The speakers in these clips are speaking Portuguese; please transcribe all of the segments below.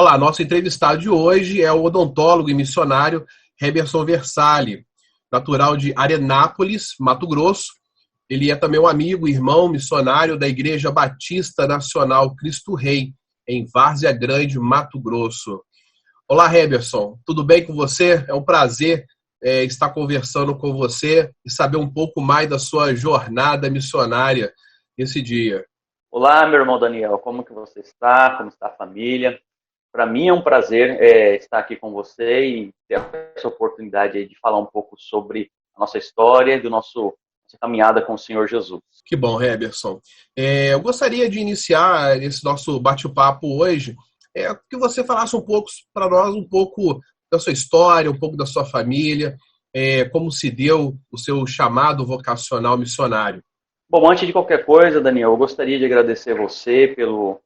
Olá, nosso entrevistado de hoje é o odontólogo e missionário Heberson Versali, natural de Arenápolis, Mato Grosso. Ele é também um amigo e irmão missionário da Igreja Batista Nacional Cristo Rei, em Várzea Grande, Mato Grosso. Olá, Heberson, tudo bem com você? É um prazer estar conversando com você e saber um pouco mais da sua jornada missionária nesse dia. Olá, meu irmão Daniel, como que você está? Como está a família? Para mim é um prazer estar aqui com você e ter essa oportunidade aí de falar um pouco sobre a nossa história e nossa caminhada com o Senhor Jesus. Que bom, Heberson. Eu gostaria de iniciar esse nosso bate-papo hoje, que você falasse um pouco para nós, um pouco da sua história, um pouco da sua família, como se deu o seu chamado vocacional missionário. Bom, antes de qualquer coisa, Daniel, eu gostaria de agradecer você pelo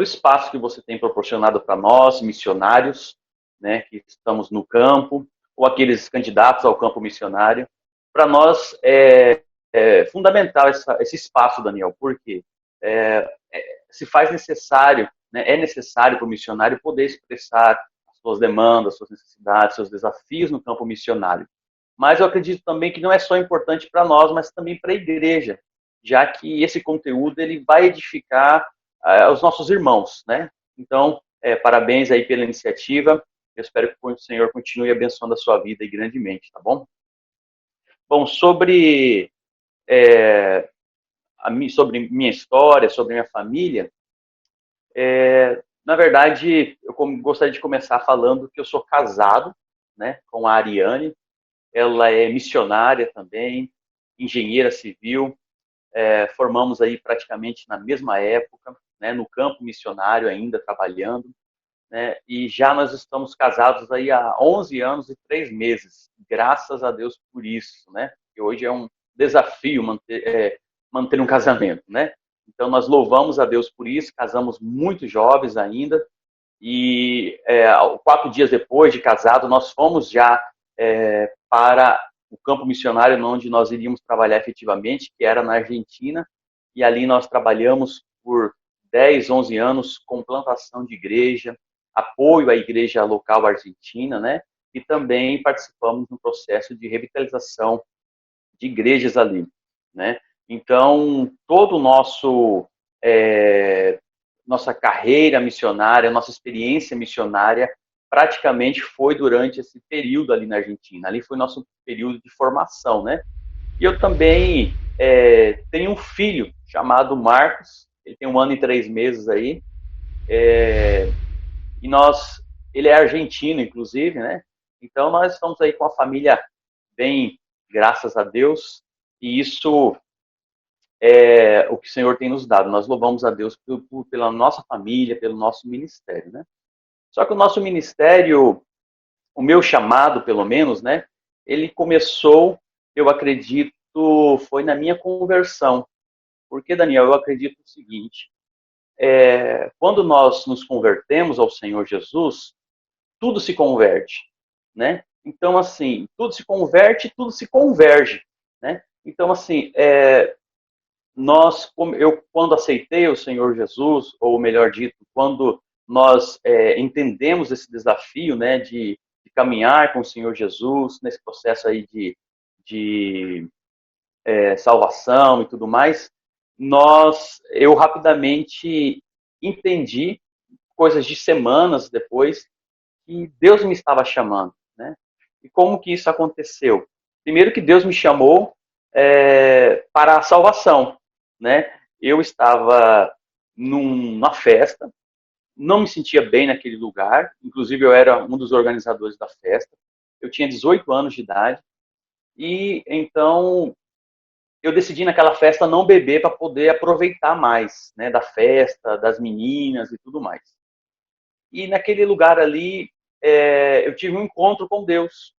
espaço que você tem proporcionado para nós, missionários, né, que estamos no campo, ou aqueles candidatos ao campo missionário. Para nós é fundamental esse espaço, Daniel, porque se faz necessário, né, é necessário para o missionário poder expressar as suas demandas, suas necessidades, seus desafios no campo missionário. Mas eu acredito também que não é só importante para nós, mas também para a igreja, já que esse conteúdo ele vai edificar os nossos irmãos, né? Então, parabéns aí pela iniciativa. Eu espero que o Senhor continue abençoando a sua vida e grandemente, tá bom? Bom, sobre minha história, sobre minha família, na verdade, eu gostaria de começar falando que eu sou casado, né, com a Ariane. Ela é missionária também, engenheira civil. Formamos aí praticamente na mesma época, né, no campo missionário ainda trabalhando, né, e já nós estamos casados aí há 11 anos e 3 meses, graças a Deus por isso, né, que hoje é um desafio manter um casamento, né, então nós louvamos a Deus por isso, casamos muito jovens ainda, e 4 dias depois de casado, nós fomos já para o campo missionário onde nós iríamos trabalhar efetivamente, que era na Argentina, e ali nós trabalhamos por 10, 11 anos com plantação de igreja, apoio à igreja local argentina, né? E também participamos no processo de revitalização de igrejas ali, né? Então, todo o nossa carreira missionária, nossa experiência missionária, praticamente foi durante esse período ali na Argentina. Ali foi nosso período de formação, né? E eu também tenho um filho chamado Marcos, ele tem 1 ano e 3 meses aí, e ele é argentino, inclusive, né? Então nós estamos aí com a família bem, graças a Deus, e isso é o que o Senhor tem nos dado. Nós louvamos a Deus pela nossa família, pelo nosso ministério, né? Só que o nosso ministério, o meu chamado, pelo menos, né? Ele começou, eu acredito, foi na minha conversão. Porque, Daniel, eu acredito o seguinte, quando nós nos convertemos ao Senhor Jesus, tudo se converte, né? Então, assim, tudo se converte, tudo se converge, né? Então, assim, eu quando aceitei o Senhor Jesus, ou melhor dito, quando nós entendemos esse desafio, né, de caminhar com o Senhor Jesus nesse processo aí de salvação e tudo mais, eu rapidamente entendi, coisas de semanas depois, que Deus me estava chamando, né? E como que isso aconteceu? Primeiro que Deus me chamou para a salvação, né? Eu estava numa festa, não me sentia bem naquele lugar, inclusive eu era um dos organizadores da festa, eu tinha 18 anos de idade, e então eu decidi naquela festa não beber para poder aproveitar mais, né, da festa, das meninas e tudo mais. E naquele lugar ali, eu tive um encontro com Deus,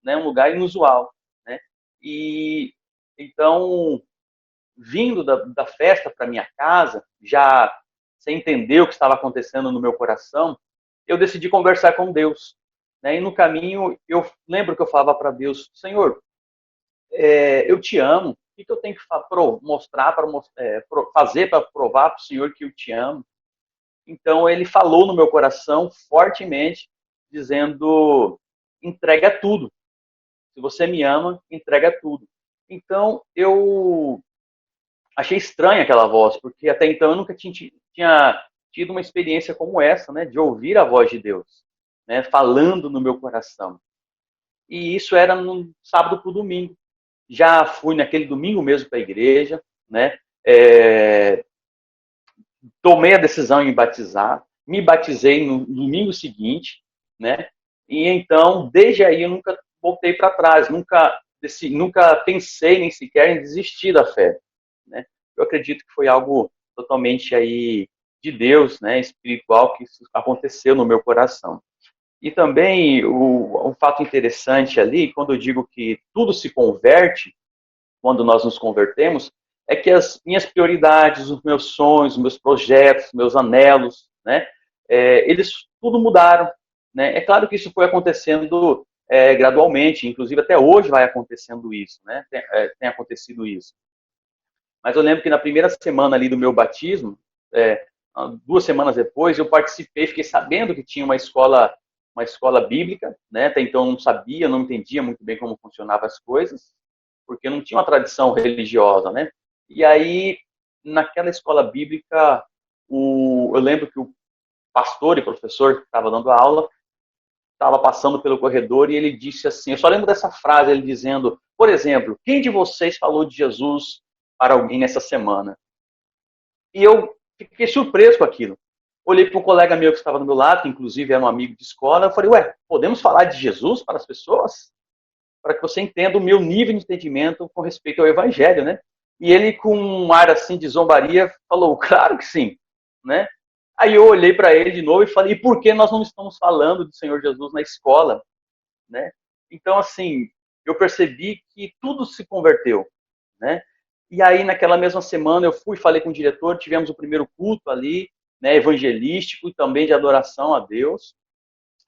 né, um lugar inusual, né? E então, vindo da festa para minha casa, já sem entender o que estava acontecendo no meu coração, eu decidi conversar com Deus, né? E no caminho, eu lembro que eu falava para Deus: Senhor, eu te amo. O que eu tenho que mostrar fazer para provar para o Senhor que eu te amo? Então ele falou no meu coração fortemente, dizendo: entrega tudo. Se você me ama, entrega tudo. Então eu achei estranha aquela voz, porque até então eu nunca tinha tido uma experiência como essa, né, de ouvir a voz de Deus, né, falando no meu coração. E isso era no sábado para o domingo. Já fui naquele domingo mesmo para a igreja, né, tomei a decisão em batizar, me batizei no domingo seguinte, né, e então, desde aí, eu nunca voltei para trás, nunca pensei nem sequer em desistir da fé, né. Eu acredito que foi algo totalmente aí de Deus, né, espiritual, que isso aconteceu no meu coração. E também um fato interessante ali, quando eu digo que tudo se converte, quando nós nos convertemos, é que as minhas prioridades, os meus sonhos, os meus projetos, meus anelos, né, eles tudo mudaram. Né? É claro que isso foi acontecendo gradualmente, inclusive até hoje vai acontecendo isso, né? Tem acontecido isso. Mas eu lembro que na primeira semana ali do meu batismo, 2 semanas depois, eu participei, fiquei sabendo que tinha uma escola bíblica, né? Até então eu não sabia, não entendia muito bem como funcionavam as coisas, porque não tinha uma tradição religiosa, né? E aí, naquela escola bíblica, eu lembro que o pastor e professor que estava dando a aula estava passando pelo corredor e ele disse assim, eu só lembro dessa frase, ele dizendo, por exemplo, quem de vocês falou de Jesus para alguém nessa semana? E eu fiquei surpreso com aquilo. Olhei para um colega meu que estava do meu lado, que inclusive era um amigo de escola, eu falei, ué, podemos falar de Jesus para as pessoas? Para que você entenda o meu nível de entendimento com respeito ao evangelho, né? E ele, com um ar assim de zombaria, falou, claro que sim, né? Aí eu olhei para ele de novo e falei, e por que nós não estamos falando do Senhor Jesus na escola, né? Então, assim, eu percebi que tudo se converteu, né? E aí, naquela mesma semana, eu fui, falei com o diretor, tivemos o primeiro culto ali, né, evangelístico e também de adoração a Deus.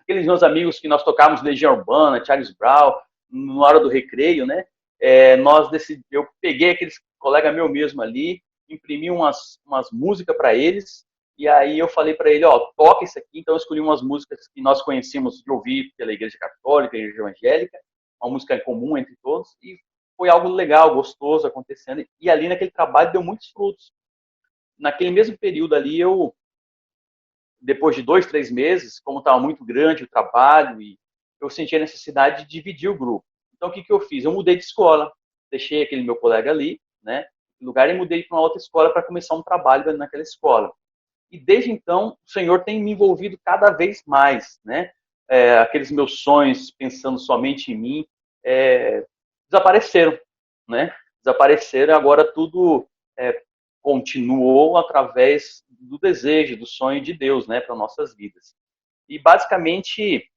Aqueles meus amigos que nós tocávamos Legião Urbana, Charles Brown, na hora do recreio, né? Eu peguei aqueles colega meu mesmo ali, imprimi umas músicas para eles, e aí eu falei para ele, ó, toca isso aqui. Então eu escolhi umas músicas que nós conhecíamos de ouvir pela Igreja Católica, Igreja Evangélica, uma música comum entre todos, e foi algo legal, gostoso acontecendo. E ali naquele trabalho deu muitos frutos. Naquele mesmo período ali, depois de 2, 3 meses, como estava muito grande o trabalho, e eu senti a necessidade de dividir o grupo. Então, o que eu fiz? Eu mudei de escola, deixei aquele meu colega ali, né, no lugar, e mudei para uma outra escola para começar um trabalho naquela escola. E desde então, o Senhor tem me envolvido cada vez mais, né? Aqueles meus sonhos, pensando somente em mim, desapareceram, né? Desapareceram, agora tudo continuou através do desejo, do sonho de Deus, né, para nossas vidas. E basicamente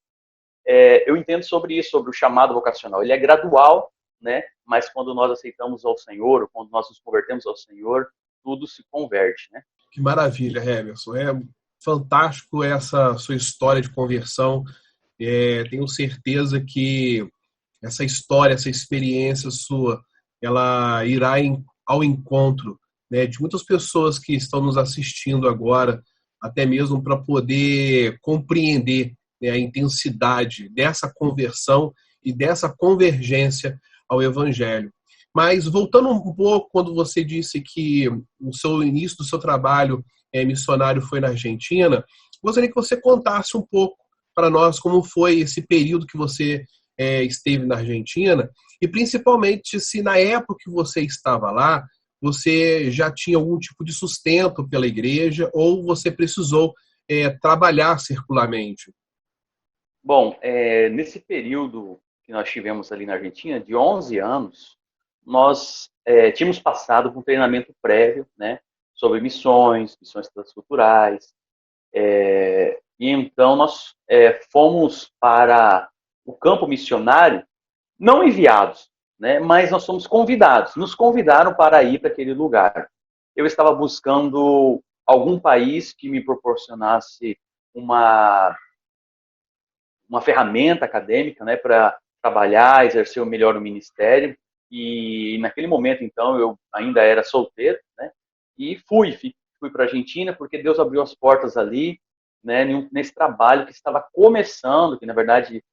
eu entendo sobre isso, sobre o chamado vocacional. Ele é gradual, né? Mas quando nós aceitamos ao Senhor, ou quando nós nos convertemos ao Senhor, tudo se converte, né? Que maravilha, Hemerson. É fantástico essa sua história de conversão. Tenho certeza que essa história, essa experiência sua, ela irá ao encontro, né, de muitas pessoas que estão nos assistindo agora, até mesmo para poder compreender, né, a intensidade dessa conversão e dessa convergência ao Evangelho. Mas voltando um pouco, quando você disse que o início do seu trabalho missionário foi na Argentina, gostaria que você contasse um pouco para nós como foi esse período que você esteve na Argentina, e principalmente se na época que você estava lá, você já tinha algum tipo de sustento pela igreja ou você precisou trabalhar circularmente. Bom, nesse período que nós tivemos ali na Argentina, de 11 anos, nós tínhamos passado por um treinamento prévio, né, sobre missões transculturais, e então nós fomos para o campo missionário, não enviados, né, mas nós fomos convidados, nos convidaram para ir para aquele lugar. Eu estava buscando algum país que me proporcionasse uma ferramenta acadêmica, né, para trabalhar, exercer melhor o ministério. E naquele momento, então, eu ainda era solteiro, né, e fui para a Argentina porque Deus abriu as portas ali, né, nesse trabalho que estava começando, que na verdade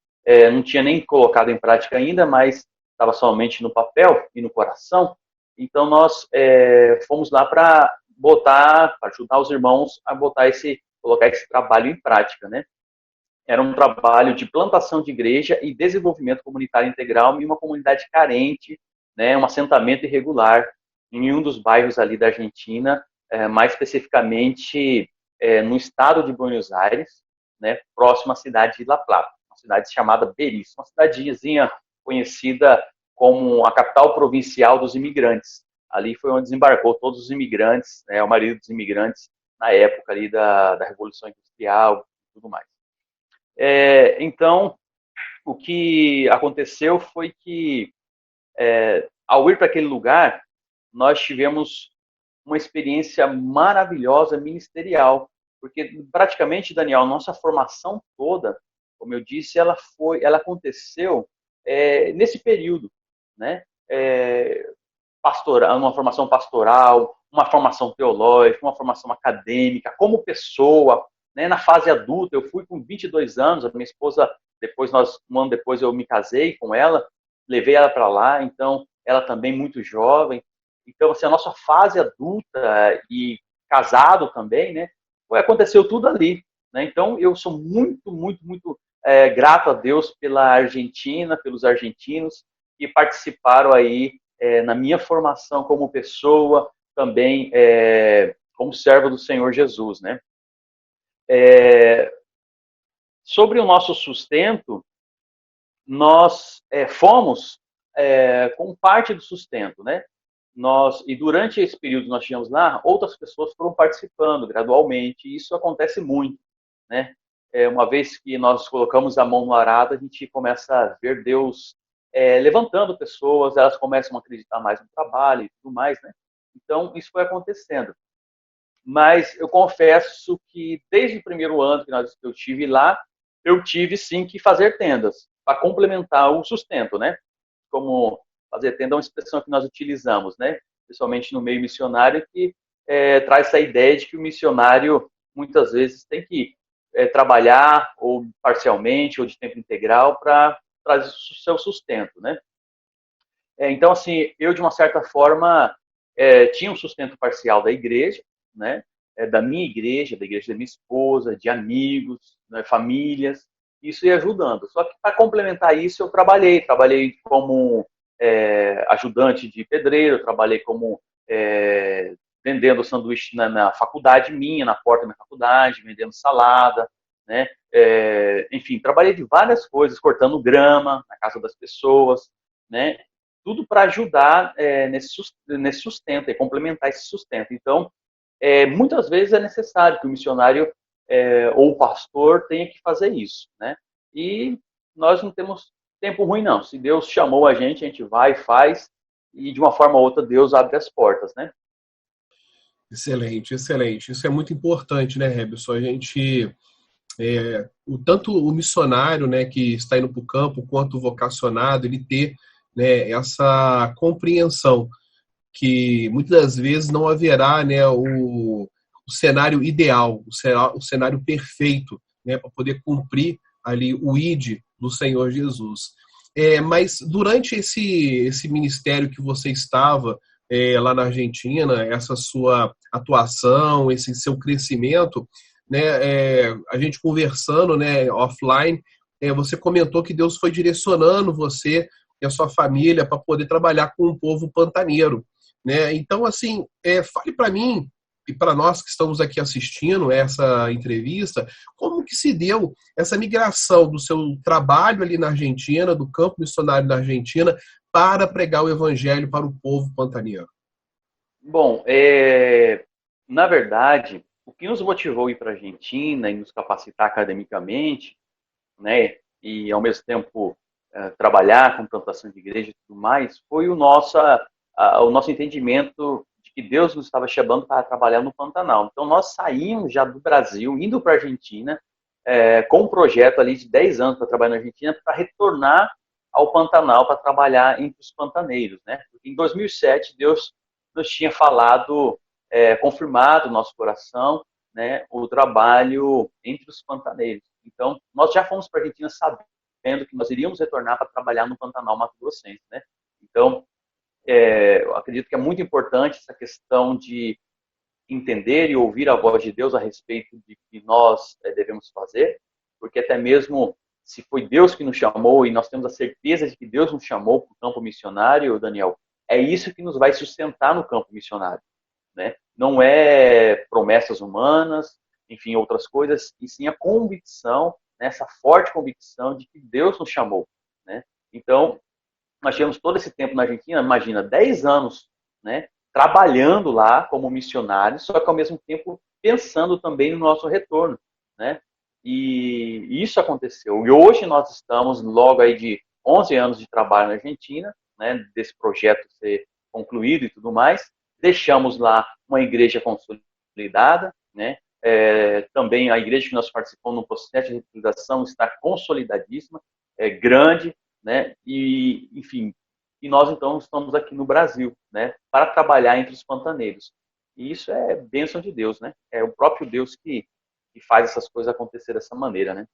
não tinha nem colocado em prática ainda, mas estava somente no papel e no coração. Então nós fomos lá para ajudar os irmãos a colocar esse trabalho em prática, né? Era um trabalho de plantação de igreja e desenvolvimento comunitário integral em uma comunidade carente, né, um assentamento irregular em um dos bairros ali da Argentina, mais especificamente no estado de Buenos Aires, né, próximo à cidade de La Plata, uma cidade chamada Berisso, uma cidadezinha conhecida como a capital provincial dos imigrantes. Ali foi onde desembarcou todos os imigrantes, né, a maioria dos imigrantes na época ali da Revolução Industrial e tudo mais. Então, o que aconteceu foi que, ao ir para aquele lugar, nós tivemos uma experiência maravilhosa ministerial, porque praticamente, Daniel, nossa formação toda, como eu disse, ela aconteceu nesse período, né? Uma formação pastoral, uma formação teológica, uma formação acadêmica, como pessoa, né? Na fase adulta, eu fui com 22 anos, a minha esposa, um ano depois eu me casei com ela, levei ela para lá, então ela também muito jovem. Então, assim, a nossa fase adulta e casado também, né? Aconteceu tudo ali, né? Então, eu sou muito, muito, muito grato a Deus pela Argentina, pelos argentinos que participaram aí na minha formação como pessoa, também como servo do Senhor Jesus, né? Sobre o nosso sustento, nós fomos com parte do sustento, né? E durante esse período que nós tínhamos lá, outras pessoas foram participando gradualmente, e isso acontece muito, né? Uma vez que nós colocamos a mão no arado, a gente começa a ver Deus levantando pessoas, elas começam a acreditar mais no trabalho e tudo mais, né? Então, isso foi acontecendo. Mas eu confesso que desde o primeiro ano que eu estive lá, eu tive sim que fazer tendas para complementar o sustento, né? Como fazer tenda é uma expressão que nós utilizamos, né? Principalmente no meio missionário, que traz essa ideia de que o missionário muitas vezes tem que trabalhar ou parcialmente ou de tempo integral para trazer o seu sustento, né? Então, assim, eu de uma certa forma tinha um sustento parcial da igreja, né? Da minha igreja, da igreja da minha esposa, de amigos, né? Famílias, isso ia ajudando. Só que para complementar isso, eu trabalhei como ajudante de pedreiro, trabalhei como vendendo sanduíche na faculdade minha, na porta da minha faculdade, vendendo salada, né? Enfim, trabalhei de várias coisas, cortando grama na casa das pessoas, né? Tudo para ajudar nesse sustento, e complementar esse sustento. Então, muitas vezes é necessário que o missionário ou o pastor tenha que fazer isso, né? E nós não temos tempo ruim, não. Se Deus chamou a gente vai, faz, e de uma forma ou outra Deus abre as portas, né? Excelente, excelente. Isso é muito importante, né, Rebson? A gente, tanto o missionário, né, que está indo para o campo, quanto o vocacionado, ele ter, né, essa compreensão que muitas das vezes não haverá, né, o cenário ideal, o cenário perfeito, né, para poder cumprir ali o ID do Senhor Jesus. Mas durante esse ministério que você estava lá na Argentina, essa sua atuação, esse seu crescimento, né, a gente conversando, né, offline, você comentou que Deus foi direcionando você e a sua família para poder trabalhar com o povo pantaneiro, né? Então, assim, fale para mim e para nós que estamos aqui assistindo essa entrevista, como que se deu essa migração do seu trabalho ali na Argentina, do campo missionário na Argentina, para pregar o evangelho para o povo pantaneiro? Bom, na verdade, o que nos motivou a ir para a Argentina e nos capacitar academicamente, né, e ao mesmo tempo trabalhar com plantação de igreja e tudo mais, foi o nosso entendimento de que Deus nos estava chamando para trabalhar no Pantanal. Então, nós saímos já do Brasil, indo para a Argentina, com um projeto ali de 10 anos para trabalhar na Argentina, para retornar ao Pantanal, para trabalhar entre os pantaneiros, né? Porque em 2007, Deus nos tinha falado confirmado no nosso coração, né, o trabalho entre os pantaneiros. Então, nós já fomos para a Argentina sabendo que nós iríamos retornar para trabalhar no Pantanal Mato Grossense, né? Então, eu acredito que é muito importante essa questão de entender e ouvir a voz de Deus a respeito de que nós devemos fazer, porque até mesmo se foi Deus que nos chamou e nós temos a certeza de que Deus nos chamou para o campo missionário, Daniel, é isso que nos vai sustentar no campo missionário, né? Não é promessas humanas, enfim, outras coisas, e sim a convicção, né, essa forte convicção de que Deus nos chamou, né? Então, nós tivemos todo esse tempo na Argentina, imagina, 10 anos, né, trabalhando lá como missionários, só que ao mesmo tempo pensando também no nosso retorno, né? E isso aconteceu. E hoje nós estamos logo aí de 11 anos de trabalho na Argentina, né, desse projeto ser concluído e tudo mais. Deixamos lá uma igreja consolidada, né? Também a igreja que nós participamos no processo de revitalização está consolidadíssima, grande, né? E, enfim, e nós então estamos aqui no Brasil, né, para trabalhar entre os pantaneiros. E isso é bênção de Deus, né? É o próprio Deus que faz essas coisas acontecer dessa maneira, né?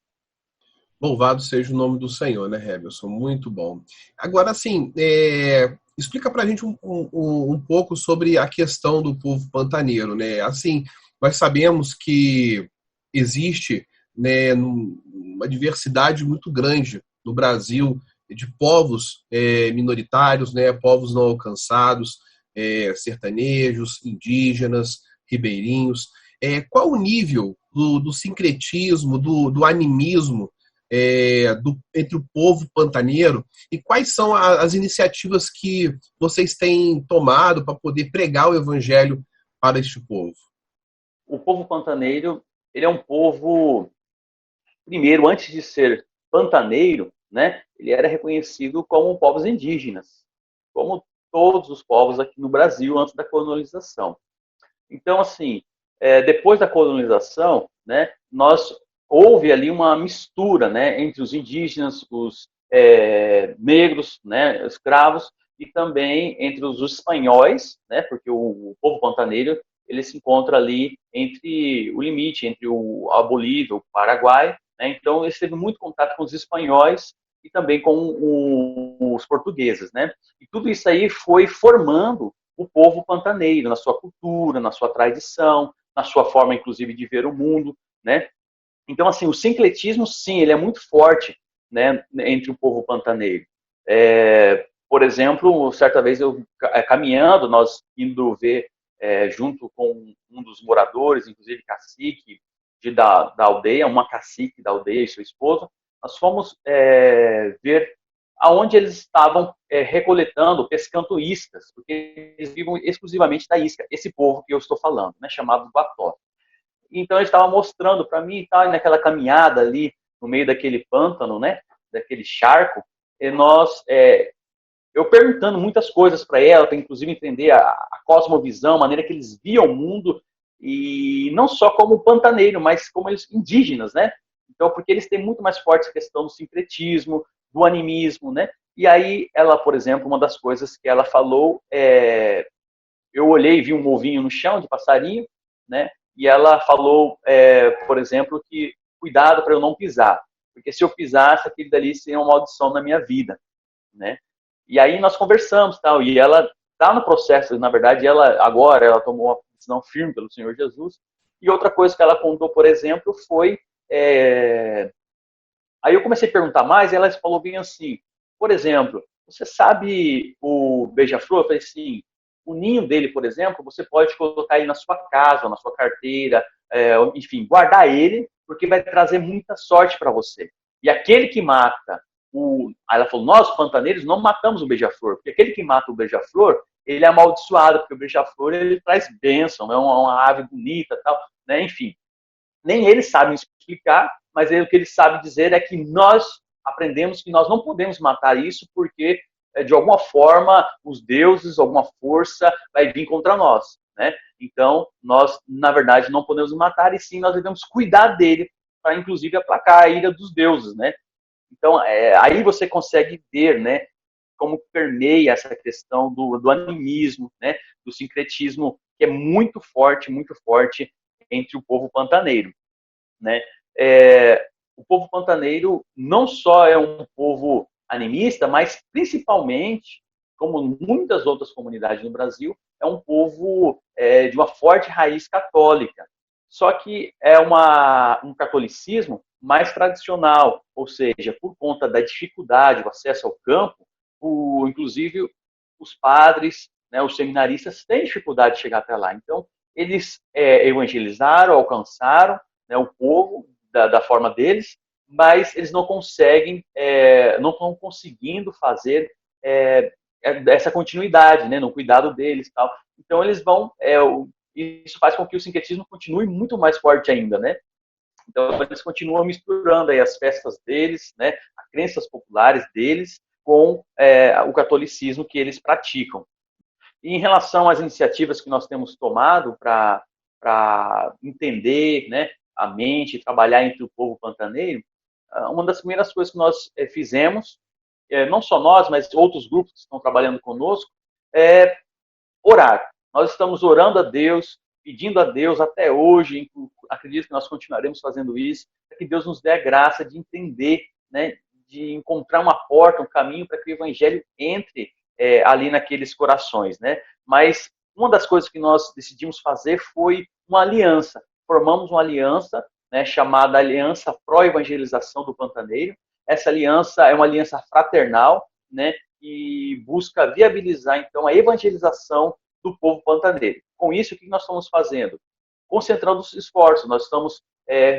Louvado seja o nome do Senhor, né, Heverson? Muito bom. Agora, assim, explica pra gente um pouco sobre a questão do povo pantaneiro, né? Assim, nós sabemos que existe, né, uma diversidade muito grande no Brasil de povos minoritários, né, povos não alcançados, sertanejos, indígenas, ribeirinhos. Qual o nível do sincretismo, do animismo entre o povo pantaneiro e quais são as iniciativas que vocês têm tomado para poder pregar o evangelho para este povo? O povo pantaneiro, ele é um povo, primeiro, antes de ser pantaneiro, né, ele era reconhecido como povos indígenas, como todos os povos aqui no Brasil antes da colonização. Então, assim, depois da colonização, né, houve ali uma mistura, né, entre os indígenas, os negros, né, escravos, e também entre os espanhóis, né, porque o povo pantaneiro ele se encontra ali entre o limite entre a Bolívia, o Paraguai, né, então ele teve muito contato com os espanhóis e também com os portugueses, né, e tudo isso aí foi formando o povo pantaneiro, na sua cultura, na sua tradição, na sua forma, inclusive, de ver o mundo, né? Então, assim, o sincretismo, sim, ele é muito forte, né, entre o povo pantaneiro. Por exemplo, certa vez eu caminhando, nós indo ver junto com um dos moradores, inclusive cacique da aldeia, uma cacique da aldeia e sua esposa, nós fomos ver aonde eles estavam recoletando, pescando iscas, porque eles vivem exclusivamente da isca, esse povo que eu estou falando, né, chamado Guató. Então ele estava mostrando para mim, tá, naquela caminhada ali no meio daquele pântano, né, daquele charco, e eu perguntando muitas coisas para ela, para inclusive entender a cosmovisão, a maneira que eles viam o mundo, e não só como pantaneiro, mas como eles indígenas, né? Então, porque eles têm muito mais forte a questão do sincretismo, do animismo, né? E aí, ela, por exemplo, uma das coisas que ela falou eu olhei e vi um ovinho no chão de passarinho, né? E ela falou, por exemplo, que cuidado para eu não pisar, porque se eu pisasse, aquilo dali seria uma maldição na minha vida, né? E aí nós conversamos, tal, e ela está no processo, na verdade, ela tomou uma decisão firme pelo Senhor Jesus. E outra coisa que ela contou, por exemplo, foi aí eu comecei a perguntar mais, e ela falou bem assim, por exemplo, você sabe o beija-flor? Eu falei assim, o ninho dele, por exemplo, você pode colocar ele na sua casa, na sua carteira, enfim, guardar ele, porque vai trazer muita sorte para você. E aquele que mata Aí ela falou, nós, pantaneiros, não matamos o beija-flor, porque aquele que mata o beija-flor, ele é amaldiçoado, porque o beija-flor, ele traz bênção, é uma ave bonita, tal, né? Enfim, nem eles sabem explicar, mas o que eles sabem dizer é que nós aprendemos que nós não podemos matar isso porque, de alguma forma, os deuses, alguma força vai vir contra nós, né? Então, nós, na verdade, não podemos matar, e sim, nós devemos cuidar dele para, inclusive, aplacar a ira dos deuses, né? Então, aí você consegue ver, né, como permeia essa questão do animismo, né, do sincretismo, que é muito forte entre o povo pantaneiro, né? O povo pantaneiro não só é um povo animista, mas principalmente, como muitas outras comunidades no Brasil, é um povo de uma forte raiz católica. Só que é um catolicismo mais tradicional, ou seja, por conta da dificuldade, do acesso ao campo, inclusive os padres, né, os seminaristas têm dificuldade de chegar até lá. Então, eles evangelizaram, alcançaram, né, o povo da forma deles, mas eles não conseguem, não estão conseguindo fazer essa continuidade, né, no cuidado deles, tal. Então eles vão, isso faz com que o sincretismo continue muito mais forte ainda, né? Então eles continuam misturando aí as festas deles, né, as crenças populares deles com o catolicismo que eles praticam. E em relação às iniciativas que nós temos tomado para entender, né, a mente, trabalhar entre o povo pantaneiro, uma das primeiras coisas que nós fizemos, não só nós, mas outros grupos que estão trabalhando conosco, é orar. Nós estamos orando a Deus, pedindo a Deus até hoje, acredito que nós continuaremos fazendo isso, para que Deus nos dê a graça de entender, né, de encontrar uma porta, um caminho para que o Evangelho entre ali naqueles corações, né? Mas uma das coisas que nós decidimos fazer foi uma aliança. Formamos uma aliança, né, chamada Aliança Pró-Evangelização do Pantaneiro. Essa aliança é uma aliança fraternal, né, e busca viabilizar, então, a evangelização do povo pantaneiro. Com isso, o que nós estamos fazendo? Concentrando os esforços, nós estamos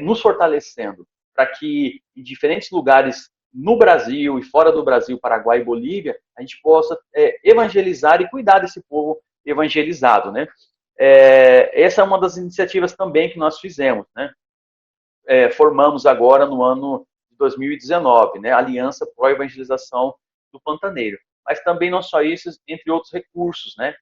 nos fortalecendo para que em diferentes lugares no Brasil e fora do Brasil, Paraguai e Bolívia, a gente possa evangelizar e cuidar desse povo evangelizado, né? Essa é uma das iniciativas também que nós fizemos, né? Formamos agora no ano de 2019, né? Aliança Pró-Evangelização do Pantaneiro. Mas também não só isso, entre outros recursos, né?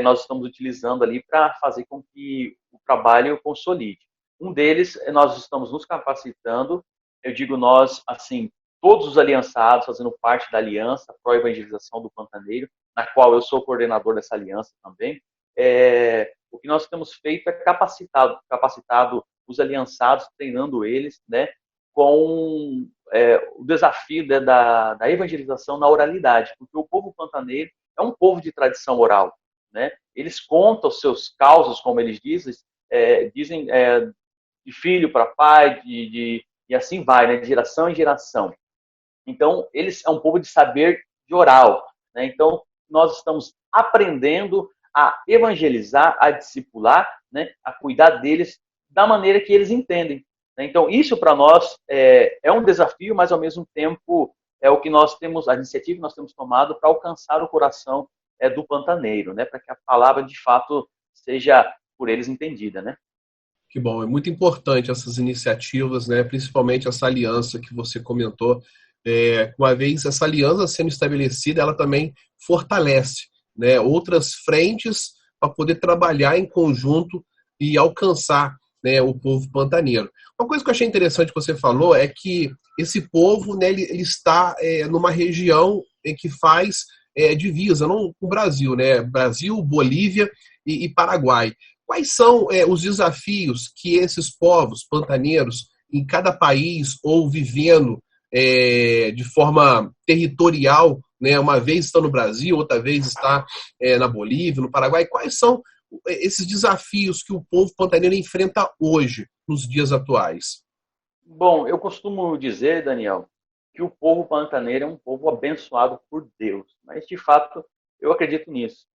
Nós estamos utilizando ali para fazer com que o trabalho consolide. Um deles, nós estamos nos capacitando, eu digo nós, assim, todos os aliançados fazendo parte da Aliança Pró-Evangelização do Pantaneiro, na qual eu sou coordenador dessa aliança também. O que nós temos feito é capacitado os aliançados, treinando eles, né, com o desafio da evangelização na oralidade, porque o povo pantaneiro é um povo de tradição oral, né? Eles contam os seus causos, como eles dizem, de filho para pai, e assim vai, né, de geração em geração. Então, eles é um povo de saber de oral, né? Então, nós estamos aprendendo a evangelizar, a discipular, né, a cuidar deles da maneira que eles entendem. Então, isso para nós é um desafio, mas ao mesmo tempo é o que nós temos, a iniciativa que nós temos tomado para alcançar o coração do pantaneiro, né, para que a palavra de fato seja por eles entendida, né? Que bom, é muito importante essas iniciativas, né? Principalmente essa aliança que você comentou. Uma vez essa aliança sendo estabelecida, ela também fortalece, né, outras frentes para poder trabalhar em conjunto e alcançar, né, o povo pantaneiro. Uma coisa que eu achei interessante que você falou é que esse povo, né, ele está numa região que faz divisa não, com o Brasil, né? Brasil, Bolívia e Paraguai. Quais são os desafios que esses povos pantaneiros, em cada país ou vivendo de forma territorial, né, uma vez está no Brasil, outra vez está na Bolívia, no Paraguai, quais são esses desafios que o povo pantaneiro enfrenta hoje, nos dias atuais? Bom, eu costumo dizer, Daniel, que o povo pantaneiro é um povo abençoado por Deus, mas de fato eu acredito nisso.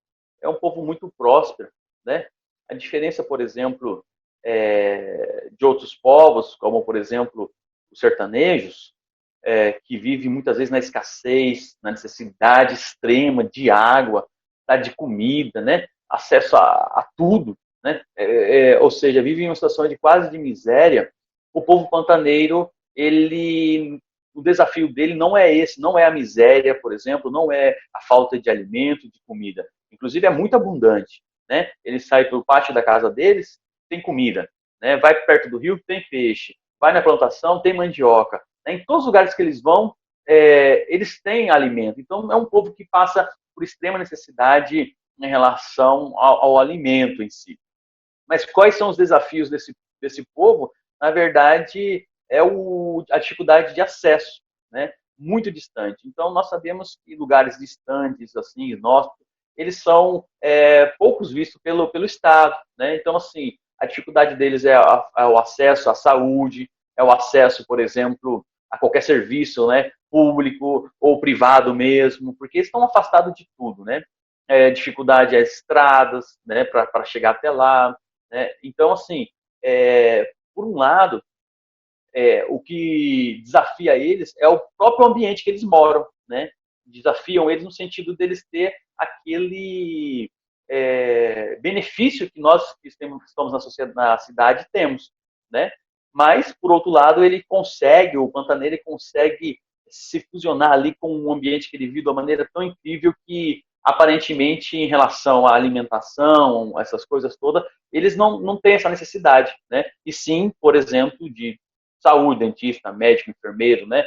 É um povo muito próspero, né? A diferença, por exemplo, de outros povos, como por exemplo os sertanejos, que vivem muitas vezes na escassez, na necessidade extrema de água, de comida, né? Acesso a tudo, né? Ou seja, vivem em uma situação de quase de miséria. O povo pantaneiro, o desafio dele não é esse, não é a miséria, por exemplo, não é a falta de alimento, de comida. Inclusive é muito abundante, né? Eles saem pelo pátio da casa deles, tem comida, né? Vai perto do rio, tem peixe. Vai na plantação, tem mandioca. Em todos os lugares que eles vão, eles têm alimento. Então, é um povo que passa por extrema necessidade em relação ao alimento em si. Mas quais são os desafios desse povo? Na verdade, é a dificuldade de acesso, né? Muito distante. Então, nós sabemos que lugares distantes, assim, inóspitos, eles são poucos vistos pelo Estado, né? Então, assim, a dificuldade deles é o acesso à saúde, é o acesso, por exemplo, a qualquer serviço, né? Público ou privado mesmo, porque eles estão afastados de tudo, né? Dificuldade às estradas, né? Para chegar até lá, né? Então, assim, por um lado, o que desafia eles é o próprio ambiente que eles moram, né? Desafiam eles no sentido deles ter aquele benefício que nós que estamos na cidade temos, né? Mas, por outro lado, o pantaneiro consegue se fusionar ali com um ambiente que ele vive de uma maneira tão incrível que, aparentemente, em relação à alimentação, essas coisas todas, eles não têm essa necessidade, né? E sim, por exemplo, de saúde, dentista, médico, enfermeiro, né?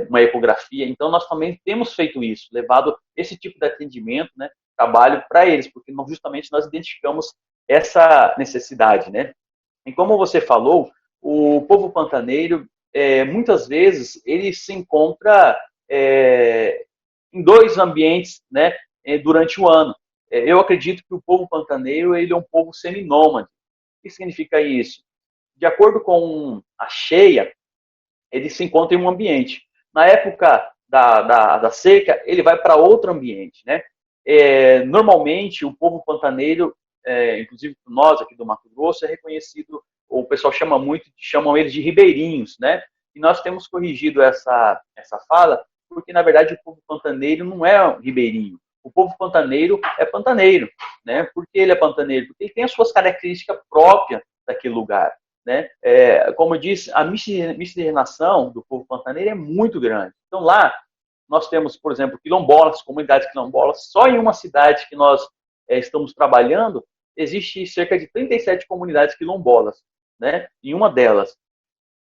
Uma ecografia. Então, nós também temos feito isso, levado esse tipo de atendimento, né? Trabalho para eles, porque justamente nós identificamos essa necessidade, né? E como você falou, o povo pantaneiro, muitas vezes, ele se encontra em dois ambientes, né? Durante o ano. Eu acredito que o povo pantaneiro ele é um povo seminômade. O que significa isso? De acordo com a cheia, ele se encontra em um ambiente. Na época da seca, ele vai para outro ambiente, né? Normalmente, o povo pantaneiro, inclusive nós aqui do Mato Grosso, é reconhecido, o pessoal chamam eles de ribeirinhos, né? E nós temos corrigido essa fala, porque na verdade o povo pantaneiro não é um ribeirinho. O povo pantaneiro é pantaneiro, né? Por que ele é pantaneiro? Porque ele tem as suas características próprias daquele lugar, né? Como eu disse, a miscigenação do povo pantaneiro é muito grande. Então lá nós temos, por exemplo, quilombolas, comunidades quilombolas. Só em uma cidade que nós estamos trabalhando, existe cerca de 37 comunidades quilombolas, né? Em uma delas.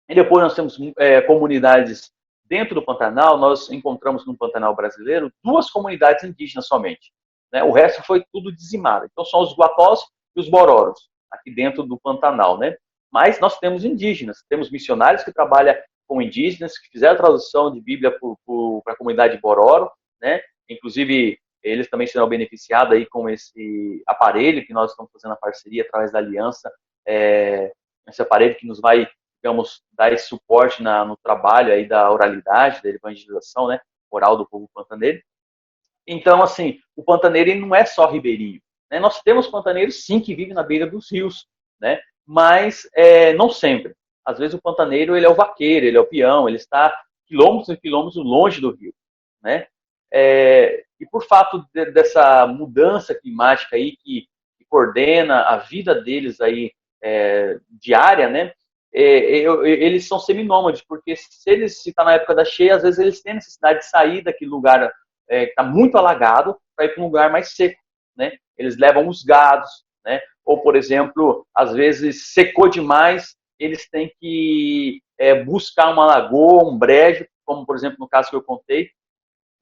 E depois nós temos comunidades dentro do Pantanal. Nós encontramos no Pantanal brasileiro 2 comunidades indígenas somente, né? O resto foi tudo dizimado. Então são os Guatós e os Bororos, aqui dentro do Pantanal, né? Mas nós temos indígenas, temos missionários que trabalham com indígenas, que fizeram a tradução de Bíblia para a comunidade Bororo, né? Inclusive, eles também serão beneficiados aí com esse aparelho que nós estamos fazendo a parceria através da aliança, esse aparelho que nos vai, digamos, dar esse suporte no trabalho aí da oralidade, da evangelização, né? Oral do povo pantaneiro. Então, assim, o pantaneiro ele não é só ribeirinho, né? Nós temos pantaneiros, sim, que vivem na beira dos rios, né? Mas não sempre. Às vezes o pantaneiro ele é o vaqueiro, ele é o peão, ele está quilômetros e quilômetros longe do rio, né? E por fato dessa mudança climática aí que coordena a vida deles aí diária, né? Eles são seminômades, porque se está na época da cheia, às vezes eles têm necessidade de sair daquele lugar que está muito alagado para ir para um lugar mais seco, né? Eles levam os gados, né? Ou, por exemplo, às vezes secou demais, eles têm que buscar uma lagoa, um brejo, como, por exemplo, no caso que eu contei,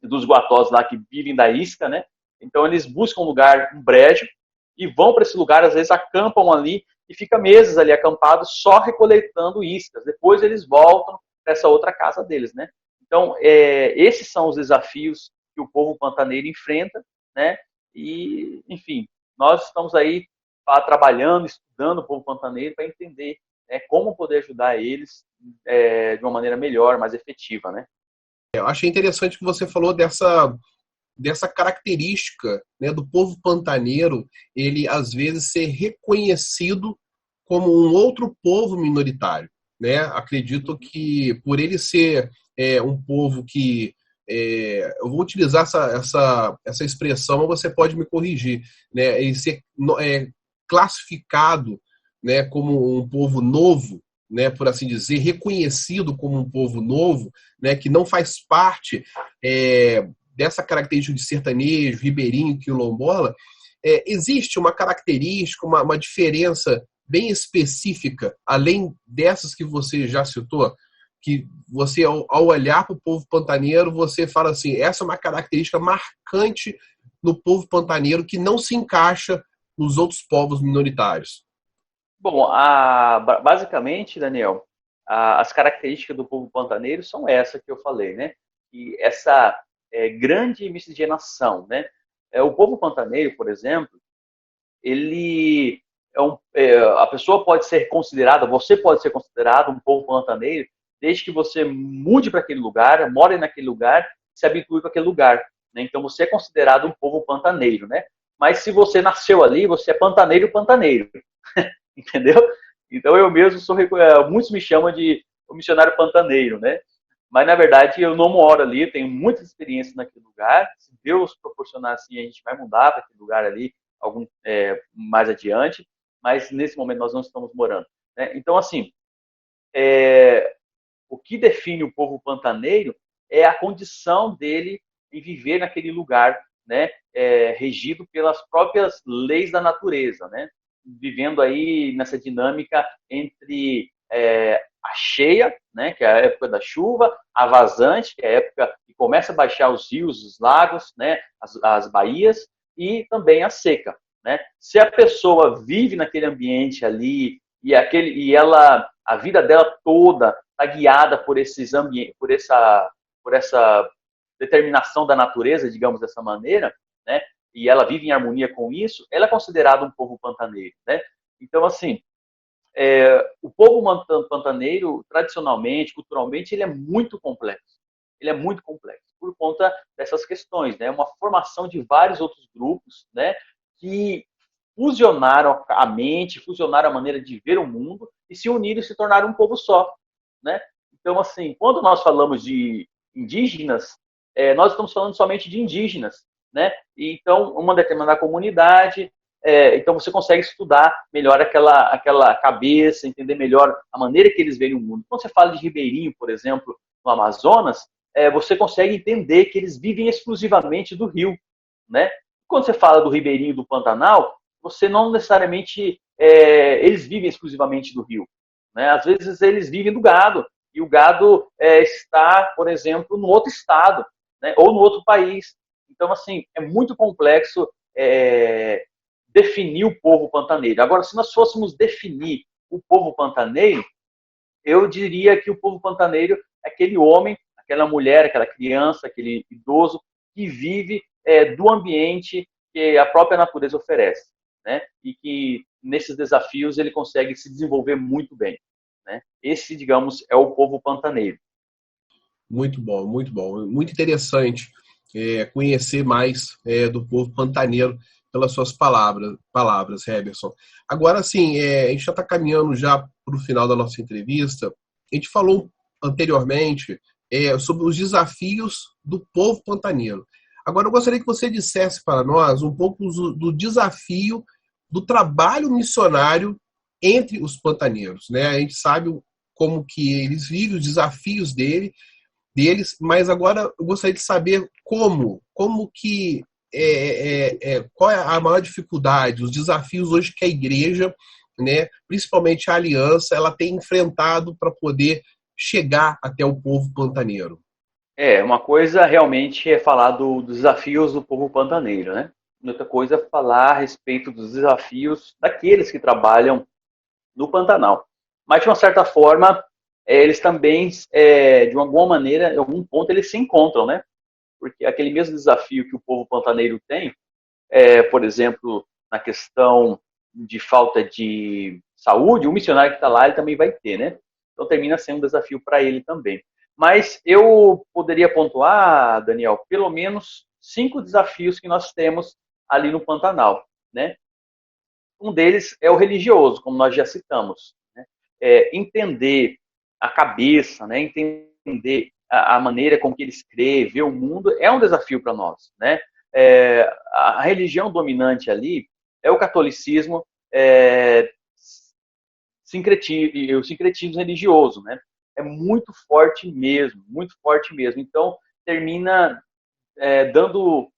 dos guatós lá que vivem da isca, né? Então, eles buscam um lugar, um brejo, e vão para esse lugar, às vezes acampam ali, e fica meses ali acampados, só recoletando iscas. Depois eles voltam para essa outra casa deles, né? Então, esses são os desafios que o povo pantaneiro enfrenta, né? E, enfim, nós estamos aí trabalhando, estudando o povo pantaneiro para entender como poder ajudar eles de uma maneira melhor, mais efetiva, né? Eu achei interessante que você falou dessa característica, né, do povo pantaneiro, ele às vezes ser reconhecido como um outro povo minoritário, né? Acredito que por ele ser um povo que eu vou utilizar essa expressão, mas você pode me corrigir, né? Ele ser classificado, né, como um povo novo, né, por assim dizer, reconhecido como um povo novo, né, que não faz parte dessa característica de sertanejo, ribeirinho, quilombola. Existe uma característica, uma diferença bem específica, além dessas que você já citou, que você, ao olhar para o povo pantaneiro, você fala assim, essa é uma característica marcante no povo pantaneiro que não se encaixa nos outros povos minoritários? Bom, basicamente, Daniel, as características do povo pantaneiro são essa que eu falei, né? E essa grande miscigenação, né? O povo pantaneiro, por exemplo, ele a pessoa pode ser considerada, você pode ser considerado um povo pantaneiro desde que você mude para aquele lugar, more naquele lugar, se habitue com aquele lugar, né? Então você é considerado um povo pantaneiro, né? Mas se você nasceu ali, você é pantaneiro, pantaneiro, entendeu? Então eu mesmo sou, muitos me chamam de o missionário pantaneiro, né? Mas na verdade eu não moro ali, tenho muita experiência naquele lugar. Se Deus proporcionar assim, a gente vai mudar para aquele lugar ali mais adiante, mas nesse momento nós não estamos morando, né? Então assim, o que define o povo pantaneiro é a condição dele em viver naquele lugar, né? Regido pelas próprias leis da natureza, né? Vivendo aí nessa dinâmica entre a cheia, né, que é a época da chuva, a vazante, que é a época que começa a baixar os rios, os lagos, né, as baías, e também a seca, né? Se a pessoa vive naquele ambiente ali e a vida dela toda está guiada por esses ambientes, por essa determinação da natureza, digamos dessa maneira, né? E ela vive em harmonia com isso, ela é considerada um povo pantaneiro, né? Então, assim, o povo pantaneiro, tradicionalmente, culturalmente, ele é muito complexo. Ele é muito complexo por conta dessas questões, né? Uma formação de vários outros grupos, né? Que fusionaram a mente, fusionaram a maneira de ver o mundo e se uniram e se tornaram um povo só, né? Então, assim, quando nós falamos de indígenas, nós estamos falando somente de indígenas, né? E, então, uma determinada comunidade, então você consegue estudar melhor aquela cabeça, entender melhor a maneira que eles veem o mundo. Quando você fala de ribeirinho, por exemplo, no Amazonas, você consegue entender que eles vivem exclusivamente do rio, né? Quando você fala do ribeirinho do Pantanal, você não necessariamente eles vivem exclusivamente do rio, né? Às vezes eles vivem do gado e o gado está, por exemplo, no outro estado, né? Ou no outro país. Então, assim, é muito complexo definir o povo pantaneiro. Agora, se nós fôssemos definir o povo pantaneiro, eu diria que o povo pantaneiro é aquele homem, aquela mulher, aquela criança, aquele idoso que vive do ambiente que a própria natureza oferece, né? E que nesses desafios ele consegue se desenvolver muito bem, né? Esse, digamos, é o povo pantaneiro. Muito bom, muito bom. Muito interessante conhecer mais do povo pantaneiro pelas suas palavras, Heberson. Agora, sim, a gente já está caminhando já para o final da nossa entrevista. A gente falou anteriormente sobre os desafios do povo pantaneiro. Agora, eu gostaria que você dissesse para nós um pouco do desafio do trabalho missionário entre os pantaneiros, né? A gente sabe como que eles vivem, os desafios deles, mas agora eu gostaria de saber como que qual é a maior dificuldade, os desafios hoje que a igreja, né, principalmente a aliança, ela tem enfrentado para poder chegar até o povo pantaneiro. Uma coisa realmente é falar dos desafios do povo pantaneiro, né? Outra coisa é falar a respeito dos desafios daqueles que trabalham no Pantanal. Mas, de uma certa forma, eles também, de alguma maneira, em algum ponto, eles se encontram, né? Porque aquele mesmo desafio que o povo pantaneiro tem, por exemplo, na questão de falta de saúde, o missionário que está lá, ele também vai ter, né? Então termina sendo um desafio para ele também. Mas eu poderia pontuar, Daniel, pelo menos 5 desafios que nós temos ali no Pantanal, né? Um deles é o religioso, como nós já citamos, né? Entender a cabeça, né? Entender a maneira como que ele escreve, vê o mundo, é um desafio para nós, né? A religião dominante ali é o catolicismo, o sincretismo religioso, né? É muito forte mesmo, muito forte mesmo. Então, termina dando...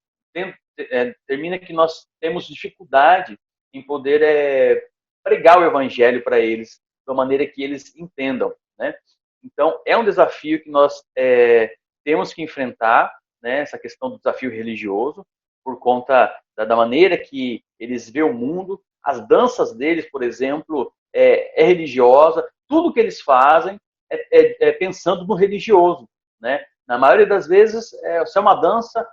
termina que nós temos dificuldade em poder pregar o evangelho para eles, de uma maneira que eles entendam, né? Então, é um desafio que nós temos que enfrentar, né, essa questão do desafio religioso, por conta da maneira que eles veem o mundo. As danças deles, por exemplo, é religiosa. Tudo que eles fazem é pensando no religioso, né? Na maioria das vezes, se é uma dança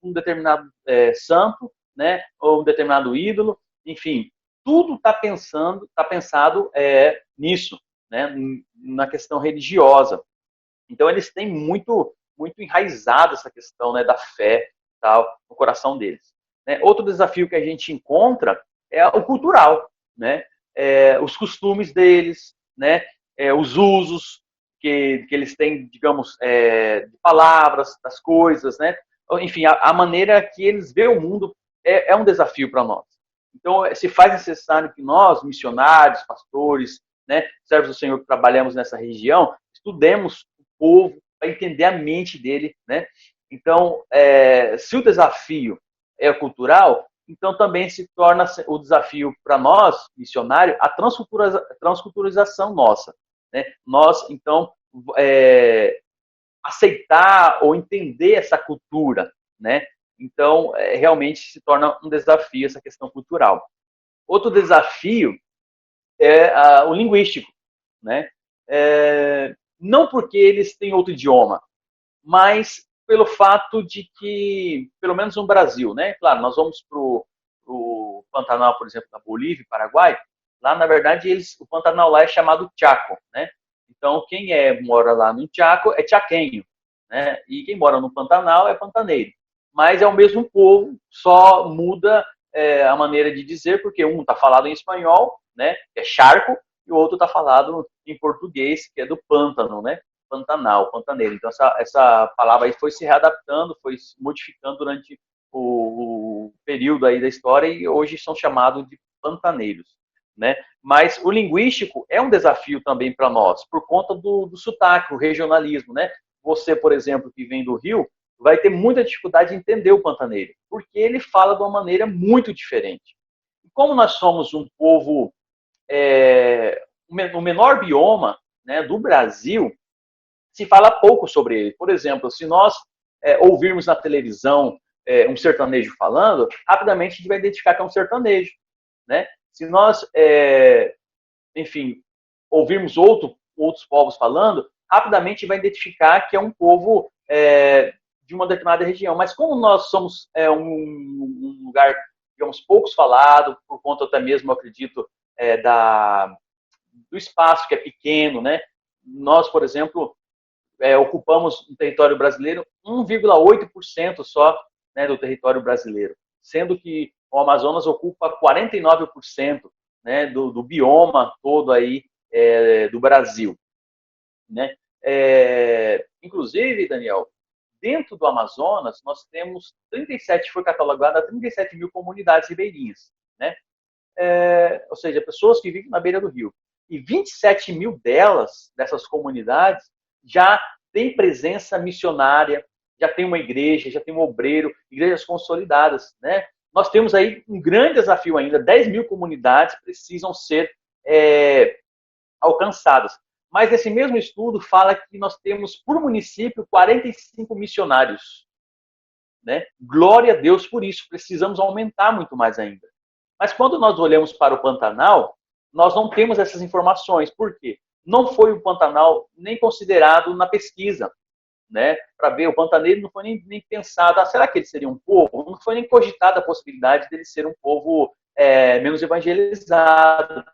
com um determinado santo, né? Ou um determinado ídolo. Enfim, tudo está pensado nisso, né? Na questão religiosa. Então, eles têm muito enraizado essa questão, né, da fé, tal, no coração deles. Né? Outro desafio que a gente encontra é o cultural, né? Os costumes deles, né? Os usos que eles têm, digamos, de palavras, das coisas, né? Enfim, a maneira que eles veem o mundo é um desafio para nós. Então, se faz necessário que nós, missionários, pastores, né, servos do Senhor que trabalhamos nessa região, estudemos o povo para entender a mente dele, né? Então, se o desafio é cultural, então também se torna o desafio para nós, missionários, a transculturização nossa, né? Nós, então, aceitar ou entender essa cultura, né? Então, realmente se torna um desafio essa questão cultural. Outro desafio é o linguístico, né? Não porque eles têm outro idioma, mas pelo fato de que, pelo menos no Brasil, né? Claro, nós vamos para o Pantanal, por exemplo, da Bolívia e Paraguai, lá, na verdade, o Pantanal lá é chamado Chaco, né? Então, quem mora lá no Chaco é chaquenho, né? E quem mora no Pantanal é pantaneiro. Mas é o mesmo povo, só muda a maneira de dizer, porque um está falado em espanhol, né? Que é charco, e o outro está falado em português, que é do pântano, né? Pantanal, pantaneiro. Então, essa palavra aí foi se readaptando, foi se modificando durante o período aí da história e hoje são chamados de pantaneiros, né? Mas o linguístico é um desafio também para nós, por conta do sotaque, o regionalismo, né? Você, por exemplo, que vem do Rio, vai ter muita dificuldade de entender o pantaneiro, porque ele fala de uma maneira muito diferente. E como nós somos um povo, o menor bioma, né, do Brasil, se fala pouco sobre ele. Por exemplo, se nós ouvirmos na televisão um sertanejo falando, rapidamente a gente vai identificar que é um sertanejo, né? Se nós, enfim, ouvirmos outros povos falando, rapidamente vai identificar que é um povo de uma determinada região. Mas como nós somos um lugar, digamos, poucos falado, por conta até mesmo, eu acredito, do espaço que é pequeno, né? Nós, por exemplo, ocupamos no território brasileiro 1,8% só, né, do território brasileiro, sendo que o Amazonas ocupa 49%, né, do bioma todo aí do Brasil, né? Inclusive, Daniel, dentro do Amazonas nós temos 37, foi catalogada 37 mil comunidades ribeirinhas, né? Ou seja, pessoas que vivem na beira do rio. E 27 mil dessas comunidades, já tem presença missionária, já tem uma igreja, já tem um obreiro, igrejas consolidadas, né? Nós temos aí um grande desafio ainda, 10 mil comunidades precisam ser alcançadas. Mas esse mesmo estudo fala que nós temos, por município, 45 missionários, né? Glória a Deus por isso, precisamos aumentar muito mais ainda. Mas quando nós olhamos para o Pantanal, nós não temos essas informações. Por quê? Não foi o Pantanal nem considerado na pesquisa, né? Para ver, o pantaneiro não foi nem pensado, será que ele seria um povo? Não foi nem cogitada a possibilidade dele ser um povo menos evangelizado,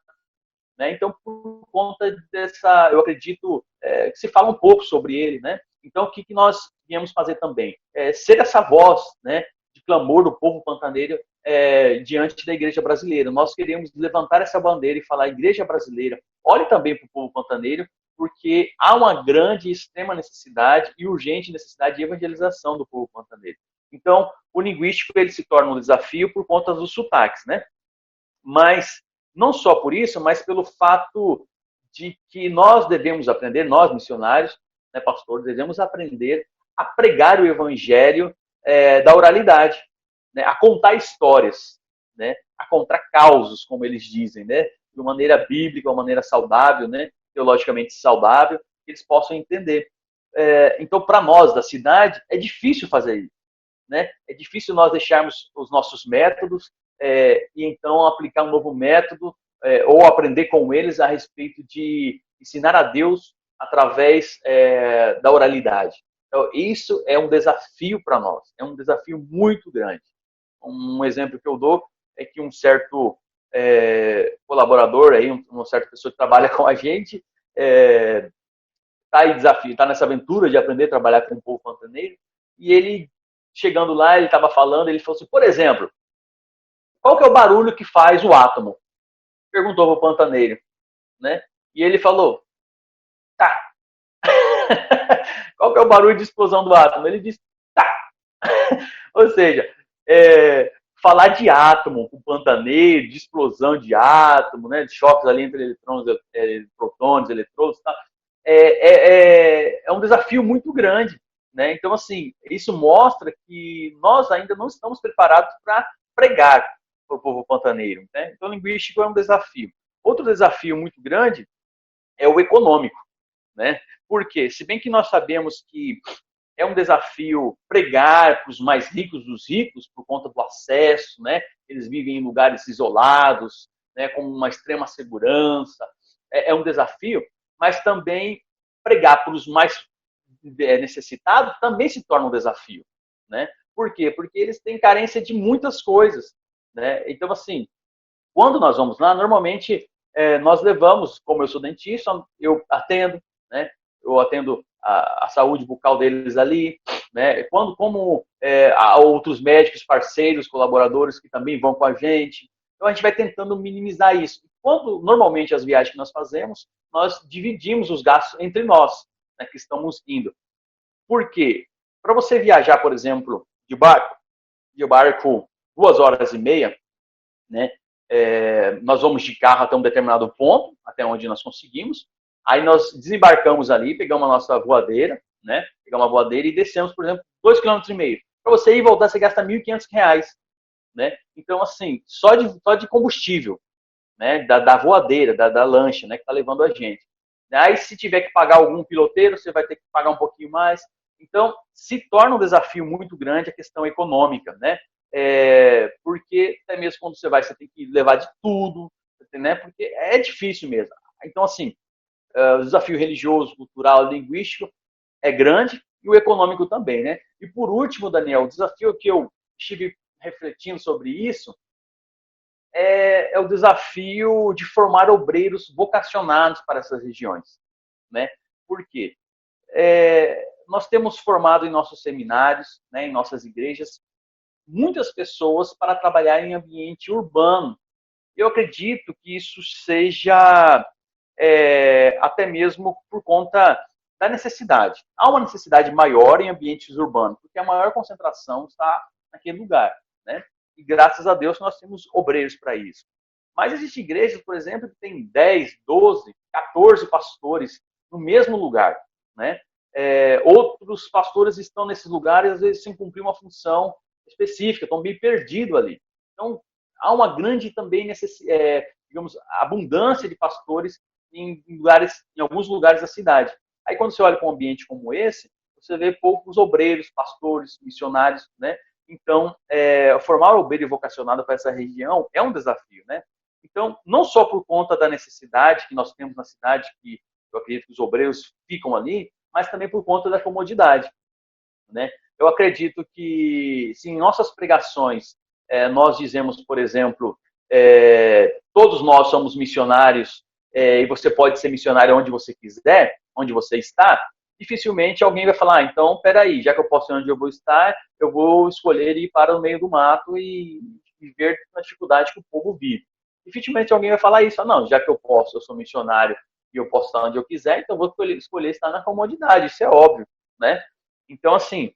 né? Então, por conta dessa, eu acredito que se fala um pouco sobre ele, né? Então, o que nós viemos fazer também? Ser essa voz, né, de clamor do povo pantaneiro diante da igreja brasileira. Nós queremos levantar essa bandeira e falar, igreja brasileira, olhe também para o povo pantaneiro, porque há uma grande e extrema necessidade e urgente necessidade de evangelização do povo pantaneiro. Então, o linguístico ele se torna um desafio por conta dos sotaques, né? Mas não só por isso, mas pelo fato de que nós devemos aprender, nós missionários, né, pastores, devemos aprender a pregar o evangelho da oralidade, né, a contar histórias, né, a contar causos, como eles dizem, né, de uma maneira bíblica, de uma maneira saudável, né, teologicamente saudável, que eles possam entender. Então, para nós da cidade, é difícil fazer isso, né? É difícil nós deixarmos os nossos métodos e então aplicar um novo método ou aprender com eles a respeito de ensinar a Deus através da oralidade. Então, isso é um desafio para nós, é um desafio muito grande. Um exemplo que eu dou é que um certo colaborador, aí, uma certa pessoa que trabalha com a gente, está nessa aventura de aprender a trabalhar com o povo pantaneiro, e ele, chegando lá, ele estava falando, ele falou assim, por exemplo, qual que é o barulho que faz o átomo? Perguntou para o pantaneiro, né? E ele falou, tá. Qual que é o barulho de explosão do átomo? Ele disse, tá. Ou seja, falar de átomo com o pantaneiro, de explosão de átomo, né, de choques ali entre eletrões, protões, eletrônios, tá? É um desafio muito grande, né? Então, assim, isso mostra que nós ainda não estamos preparados para pregar para o povo pantaneiro, né? Então, linguístico é um desafio. Outro desafio muito grande é o econômico, né? Porque, se bem que nós sabemos que é um desafio pregar para os mais ricos dos ricos por conta do acesso, né? Eles vivem em lugares isolados, né? Com uma extrema segurança. É um desafio, mas também pregar para os mais necessitados também se torna um desafio, né? Por quê? Porque eles têm carência de muitas coisas, né? Então, assim, quando nós vamos lá, normalmente nós levamos, como eu sou dentista, eu atendo, né? Eu atendo a saúde bucal deles ali, né? Como há outros médicos, parceiros, colaboradores que também vão com a gente. Então a gente vai tentando minimizar isso. Quando normalmente as viagens que nós fazemos, nós dividimos os gastos entre nós, né, que estamos indo. Por quê? Para você viajar, por exemplo, de barco 2 horas e meia, né? Nós vamos de carro até um determinado ponto, até onde nós conseguimos. Aí nós desembarcamos ali, pegamos a nossa voadeira, né? Pegamos a voadeira e descemos, por exemplo, 2,5 km. Para você ir e voltar, você gasta R$ 1.500, né? Então, assim, só de combustível, né? Da voadeira, da lancha, né? Que está levando a gente. Aí, se tiver que pagar algum piloteiro, você vai ter que pagar um pouquinho mais. Então, se torna um desafio muito grande a questão econômica, né? Porque até mesmo quando você vai, você tem que levar de tudo, né? Porque é difícil mesmo. Então, assim, o desafio religioso, cultural, linguístico é grande e o econômico também, né? E por último, Daniel, o desafio que eu estive refletindo sobre isso é o desafio de formar obreiros vocacionados para essas regiões, né? Por quê? Nós temos formado em nossos seminários, né, em nossas igrejas, muitas pessoas para trabalhar em ambiente urbano. Eu acredito que isso seja até mesmo por conta da necessidade. Há uma necessidade maior em ambientes urbanos, porque a maior concentração está naquele lugar, né? E graças a Deus nós temos obreiros para isso. Mas existem igrejas, por exemplo, que tem 10, 12, 14 pastores no mesmo lugar, né? Outros pastores estão nesses lugares, às vezes, sem cumprir uma função específica, estão bem perdidos ali. Então, há uma grande também digamos, abundância de pastores em alguns lugares da cidade. Aí, quando você olha para um ambiente como esse, você vê poucos obreiros, pastores, missionários, né? Então, formar obreiro vocacionado para essa região é um desafio, né? Então, não só por conta da necessidade que nós temos na cidade, que eu acredito que os obreiros ficam ali, mas também por conta da comodidade, né? Eu acredito que, se em nossas pregações nós dizemos, por exemplo, todos nós somos missionários e você pode ser missionário onde você quiser, onde você está, dificilmente alguém vai falar, então, peraí, já que eu posso ir onde eu vou estar, eu vou escolher ir para o meio do mato e viver na dificuldade que o povo vive. Dificilmente alguém vai falar isso, não, já que eu sou missionário e eu posso estar onde eu quiser, então eu vou escolher estar na comodidade, isso é óbvio, né? Então, assim,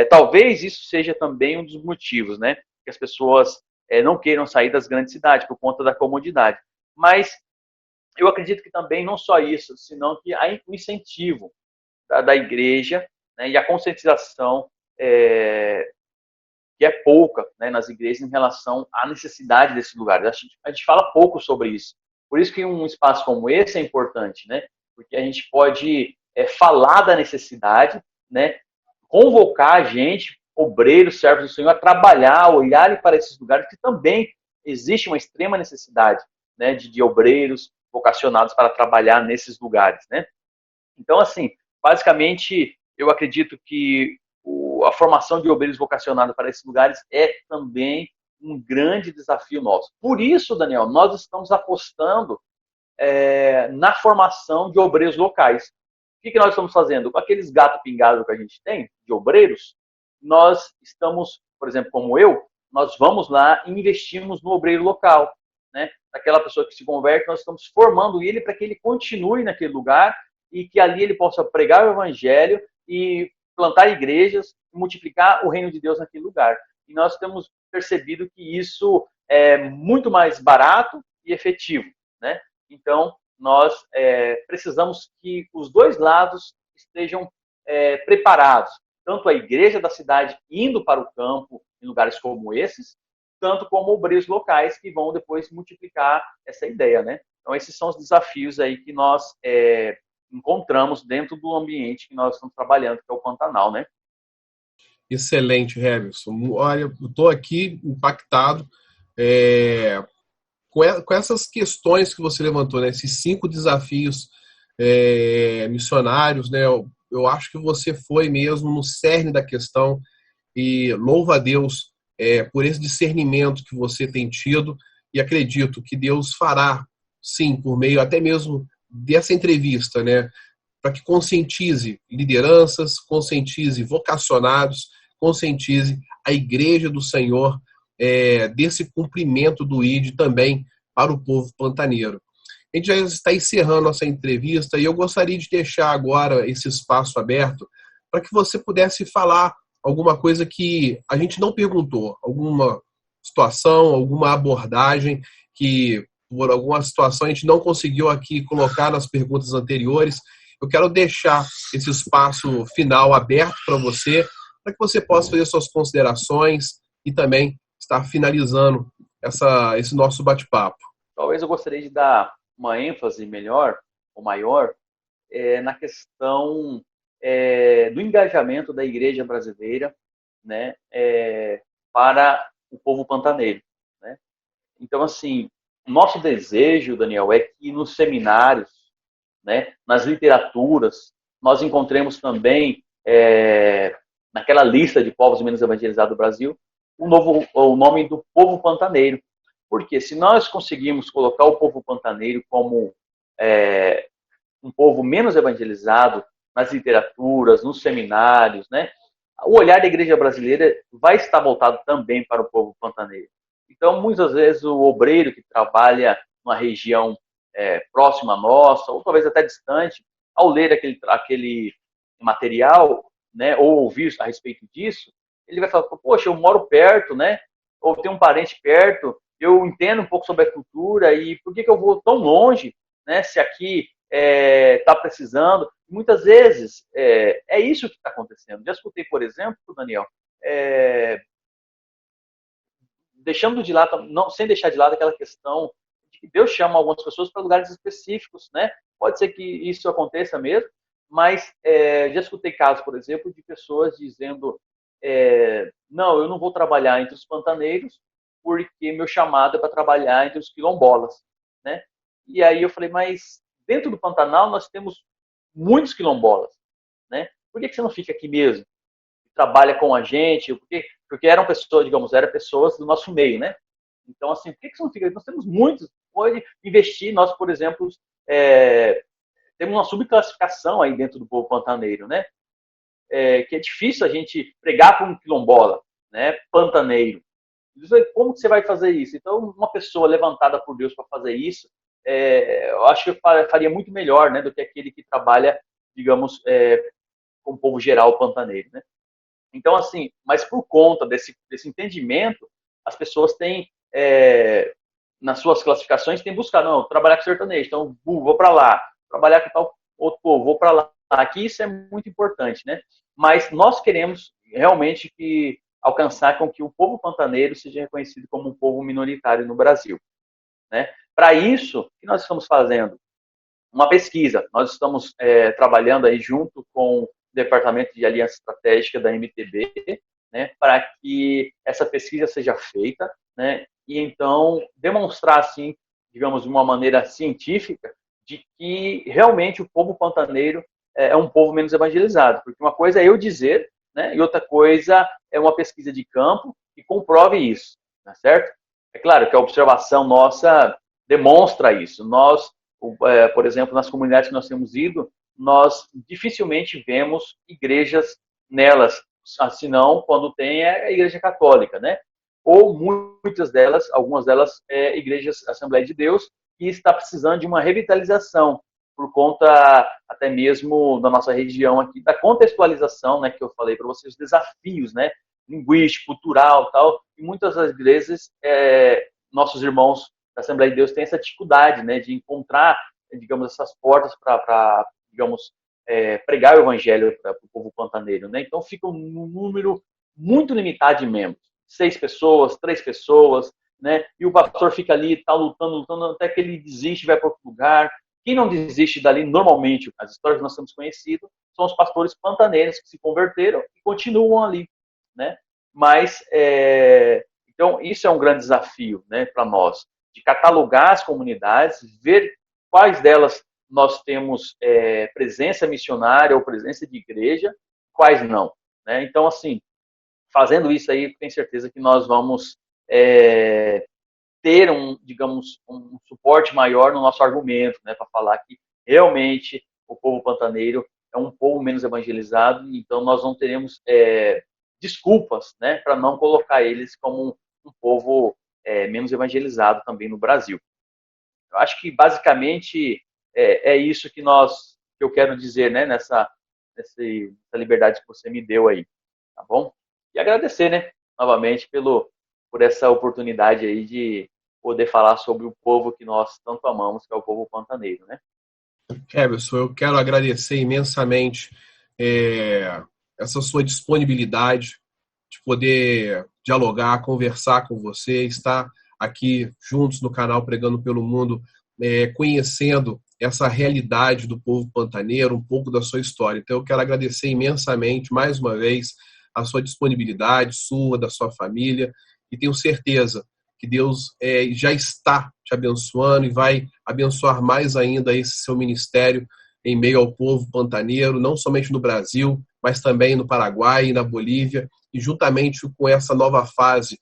talvez isso seja também um dos motivos, né? Que as pessoas não queiram sair das grandes cidades por conta da comodidade. Mas eu acredito que também não só isso, senão que há o incentivo da igreja, né, e a conscientização que é pouca, né, nas igrejas em relação à necessidade desses lugares. A gente fala pouco sobre isso. Por isso que um espaço como esse é importante, né? porque a gente pode falar da necessidade, né? Convocar a gente, obreiros, servos do Senhor, a trabalhar, olharem para esses lugares que também existe uma extrema necessidade, né, de obreiros vocacionados para trabalhar nesses lugares, né? Então, assim, basicamente, eu acredito que a formação de obreiros vocacionados para esses lugares é também um grande desafio nosso. Por isso, Daniel, nós estamos apostando na formação de obreiros locais. O que nós estamos fazendo? Com aqueles gato pingado que a gente tem, de obreiros, nós estamos, por exemplo, como eu, nós vamos lá e investimos no obreiro local, né? Aquela pessoa que se converte, nós estamos formando ele para que ele continue naquele lugar e que ali ele possa pregar o evangelho e plantar igrejas, multiplicar o reino de Deus naquele lugar. E nós temos percebido que isso é muito mais barato e efetivo, né? Então, nós precisamos que os dois lados estejam preparados. Tanto a igreja da cidade indo para o campo, em lugares como esses, tanto como obreiros locais que vão depois multiplicar essa ideia, né? Então, esses são os desafios aí que nós encontramos dentro do ambiente que nós estamos trabalhando, que é o Pantanal, né? Excelente, Heverson. Olha, eu estou aqui impactado com essas questões que você levantou, né? Esses 5 desafios missionários, né? Eu acho que você foi mesmo no cerne da questão e louvo a Deus por esse discernimento que você tem tido e acredito que Deus fará, sim, por meio até mesmo dessa entrevista, né? Para que conscientize lideranças, conscientize vocacionados, conscientize a igreja do Senhor desse cumprimento do ID também para o povo pantaneiro. A gente já está encerrando nossa entrevista e eu gostaria de deixar agora esse espaço aberto para que você pudesse falar alguma coisa que a gente não perguntou, alguma situação, alguma abordagem que por alguma situação a gente não conseguiu aqui colocar nas perguntas anteriores. Eu quero deixar esse espaço final aberto para que você possa fazer suas considerações e também estar finalizando esse nosso bate-papo. Talvez eu gostaria de dar uma ênfase melhor, ou maior, na questão do engajamento da igreja brasileira, né, para o povo pantaneiro, né? Então, assim, o nosso desejo, Daniel, é que nos seminários, né, nas literaturas, nós encontremos também, naquela lista de povos menos evangelizados do Brasil, o nome do povo pantaneiro. Porque se nós conseguirmos colocar o povo pantaneiro como um povo menos evangelizado nas literaturas, nos seminários, né, o olhar da igreja brasileira vai estar voltado também para o povo pantaneiro. Então, muitas vezes, o obreiro que trabalha numa região próxima à nossa, ou talvez até distante, ao ler aquele material, né, ou ouvir a respeito disso, ele vai falar, poxa, eu moro perto, né, ou tenho um parente perto, eu entendo um pouco sobre a cultura e por que eu vou tão longe, né, se aqui está precisando? Muitas vezes é isso que está acontecendo. Já escutei, por exemplo, Daniel, deixando de lado, não, sem deixar de lado aquela questão de que Deus chama algumas pessoas para lugares específicos, né? Pode ser que isso aconteça mesmo, mas já escutei casos, por exemplo, de pessoas dizendo não, eu não vou trabalhar entre os pantaneiros porque meu chamado é para trabalhar entre os quilombolas, né? E aí eu falei, mas dentro do Pantanal nós temos muitos quilombolas, né? Por que você não fica aqui mesmo? Trabalha com a gente? Porque eram pessoas, digamos, eram pessoas do nosso meio, né? Então, assim, por que você não fica aqui? Nós temos muitos, pode investir. Nós, por exemplo, temos uma subclassificação aí dentro do povo pantaneiro, né? Que é difícil a gente pregar para um quilombola, né? Pantaneiro. Como que você vai fazer isso? Então, uma pessoa levantada por Deus para fazer isso, eu acho que eu faria muito melhor, né, do que aquele que trabalha, digamos, com o povo geral pantaneiro, né? Então, assim, mas por conta desse entendimento, as pessoas têm, nas suas classificações, têm buscado, não, trabalhar com sertanejo, então vou para lá, trabalhar com tal outro povo, vou para lá. Aqui isso é muito importante, né? Mas nós queremos realmente alcançar com que o povo pantaneiro seja reconhecido como um povo minoritário no Brasil, né? Para isso, o que nós estamos fazendo? uma pesquisa. Nós estamos trabalhando aí junto com o Departamento de Aliança Estratégica da MTB, né, para que essa pesquisa seja feita, né, e então demonstrar, assim, digamos, de uma maneira científica, de que realmente o povo pantaneiro é um povo menos evangelizado. Porque uma coisa é eu dizer, né, e outra coisa é uma pesquisa de campo que comprove isso, tá certo? É claro que a observação nossa demonstra isso. Nós, por exemplo, nas comunidades que nós temos ido, nós dificilmente vemos igrejas nelas, senão quando tem a igreja católica, né? Ou muitas delas, algumas delas, igrejas Assembleia de Deus, que está precisando de uma revitalização, por conta até mesmo da nossa região aqui, da contextualização, né, que eu falei para vocês, os desafios, né, linguístico, cultural, tal, e muitas das vezes nossos irmãos da Assembleia de Deus têm essa dificuldade, né, de encontrar, digamos, essas portas para, digamos, pregar o evangelho para o povo pantaneiro, né? Então fica um número muito limitado de membros, 6 pessoas, 3 pessoas, né? E o pastor fica ali, tá lutando, até que ele desiste, vai para outro lugar. Quem não desiste dali, normalmente, as histórias que nós temos conhecido, são os pastores pantaneiros que se converteram e continuam ali, né? Mas, então, isso é um grande desafio, né, para nós, de catalogar as comunidades, ver quais delas nós temos presença missionária ou presença de igreja, quais não, né? Então, assim, fazendo isso aí, tenho certeza que nós vamos ter digamos, um suporte maior no nosso argumento, né, para falar que realmente o povo pantaneiro é um povo menos evangelizado, então nós não teremos desculpas, né, para não colocar eles como um povo menos evangelizado também no Brasil. Eu acho que basicamente é isso que eu quero dizer, né, nessa liberdade que você me deu aí, tá bom? E agradecer, né, novamente por essa oportunidade aí de poder falar sobre o povo que nós tanto amamos, que é o povo pantaneiro, né? Everson, eu quero agradecer imensamente essa sua disponibilidade de poder dialogar, conversar com você, estar aqui juntos no canal Pregando pelo Mundo, conhecendo essa realidade do povo pantaneiro, um pouco da sua história. Então eu quero agradecer imensamente, mais uma vez, a sua disponibilidade, sua, da sua família, e tenho certeza que Deus já está te abençoando e vai abençoar mais ainda esse seu ministério em meio ao povo pantaneiro, não somente no Brasil, mas também no Paraguai e na Bolívia, e juntamente com essa nova fase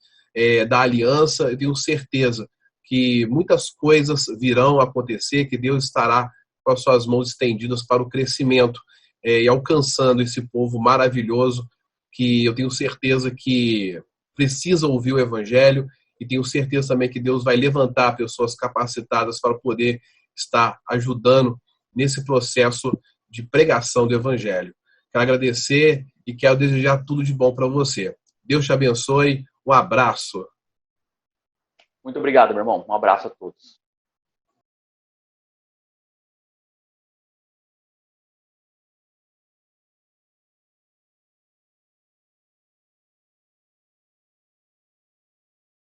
da aliança, eu tenho certeza que muitas coisas virão a acontecer, que Deus estará com as suas mãos estendidas para o crescimento e alcançando esse povo maravilhoso, que eu tenho certeza que precisa ouvir o Evangelho, e tenho certeza também que Deus vai levantar pessoas capacitadas para poder estar ajudando nesse processo de pregação do Evangelho. Quero agradecer e quero desejar tudo de bom para você. Deus te abençoe. Um abraço. Muito obrigado, meu irmão. Um abraço a todos.